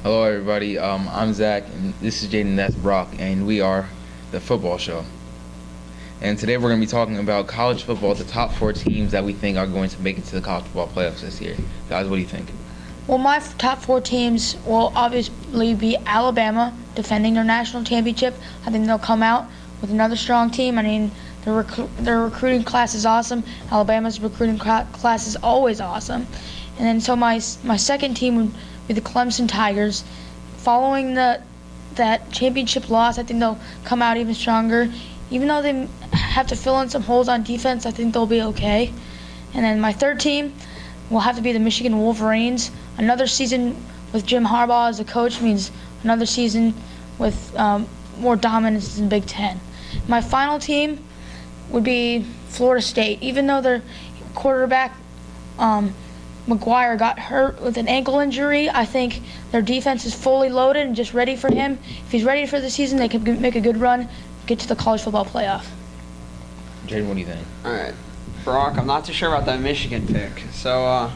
Hello, everybody. I'm Zach, and this is Jaden. That's Brock, and we are the Football Show. And today we're going to be talking about college football, the top 4 teams that we think are going to make it to the college football playoffs this year. Guys, what do you think? Well, my top 4 teams will obviously be Alabama, defending their national championship. I think they'll come out with another strong team. I mean, their recruiting class is awesome. Alabama's recruiting class is always awesome. And then so my second team would be the Clemson Tigers. Following that championship loss, I think they'll come out even stronger. Even though they have to fill in some holes on defense, I think they'll be okay. And then my third team will have to be the Michigan Wolverines. Another season with Jim Harbaugh as a coach means another season with more dominance in the Big Ten. My final team would be Florida State. Even though their quarterback McGuire got hurt with an ankle injury, I think their defense is fully loaded and just ready for him. If he's ready for the season, they can make a good run, get to the college football playoff. Jaden, what do you think? All right, Brock, I'm not too sure about that Michigan pick. So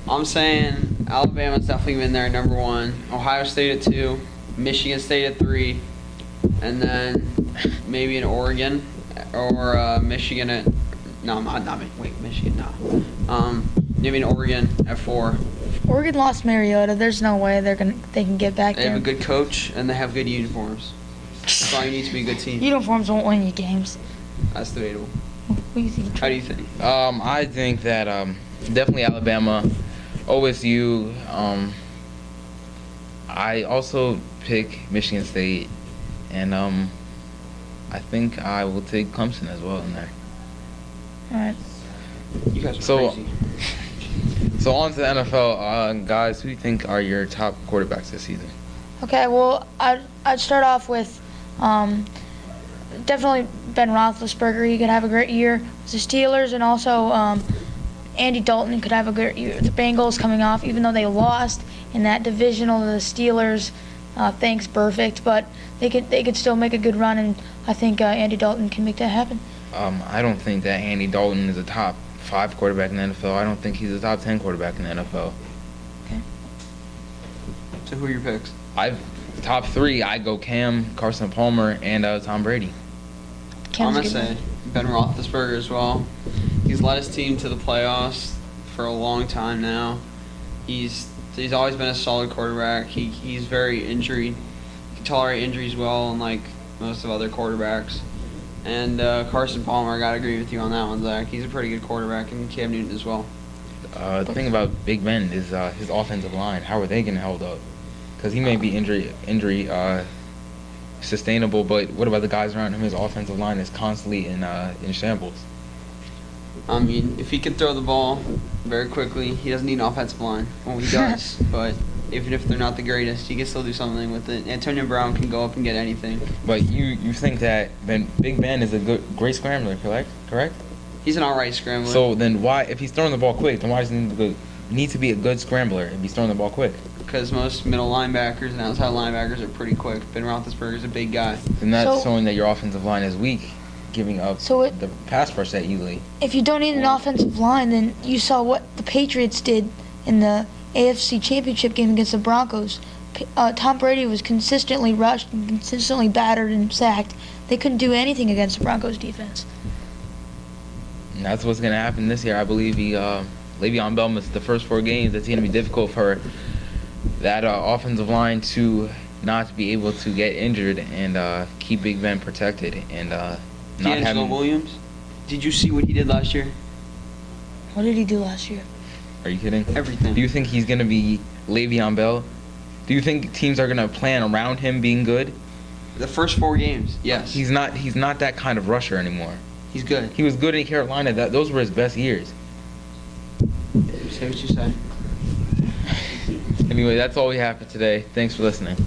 I'm saying Alabama's definitely been there, number 1. Ohio State at 2. Michigan State at 3. And then maybe an Oregon or Michigan at Michigan, no. Maybe an Oregon at 4. Oregon lost Mariota. There's no way they can get back They there. have a good coach and they have good uniforms. That's all you need to be a good team. Uniforms won't win you games. That's debatable. What do you think? How do you think? I think that definitely Alabama, OSU. I also pick Michigan State, and I think I will take Clemson as well in there. All right. You guys are crazy. So on to the NFL. Guys, who do you think are your top quarterbacks this season? Okay, well, I'd start off with definitely Ben Roethlisberger. He could have a great year with the Steelers, and also Andy Dalton could have a great year with the Bengals coming off, even though they lost in that divisional to the Steelers. Thanks, perfect, but they could still make a good run, and I think Andy Dalton can make that happen. I don't think that Andy Dalton is a top 5 quarterback in the NFL. I don't think he's a top 10 quarterback in the NFL. Okay. So who are your picks? Top 3, I go Cam, Carson Palmer, and Tom Brady. I'm going to say Ben Roethlisberger as well. He's led his team to the playoffs for a long time now. He's always been a solid quarterback. He's very injury. He can tolerate injuries well, unlike most of other quarterbacks. And Carson Palmer, I got to agree with you on that one, Zach. He's a pretty good quarterback, and Cam Newton as well. The thing about Big Ben is his offensive line. How are they going to hold up? Because he may be injury sustainable, but what about the guys around him? His offensive line is constantly in shambles. I mean, if he can throw the ball very quickly, he doesn't need an offensive line. Well, he does, but even if they're not the greatest, he can still do something with it. Antonio Brown can go up and get anything. But you think that Big Ben is a great scrambler, correct? He's an alright scrambler. So then why, if he's throwing the ball quick, then why does he need to be a good scrambler if he's throwing the ball quick? Because most middle linebackers and outside linebackers are pretty quick. Ben Roethlisberger's a big guy. And that's showing that your offensive line is weak, giving up the pass rush that you lead. If you don't need an offensive line, then you saw what the Patriots did in the AFC Championship game against the Broncos. Tom Brady was consistently rushed and consistently battered and sacked. They couldn't do anything against the Broncos defense. And that's what's going to happen this year. I believe Le'Veon Bell missed the first 4 games. It's going to be difficult for that offensive line to not be able to get injured and keep Big Ben protected and not D'Angelo Williams, did you see what he did last year? What did he do last year? Are you kidding? Everything. Do you think he's going to be Le'Veon Bell? Do you think teams are going to plan around him being good? The first 4 games, yes. He's not that kind of rusher anymore. He's good. He was good in Carolina. Those were his best years. Say what you say. Anyway, that's all we have for today. Thanks for listening.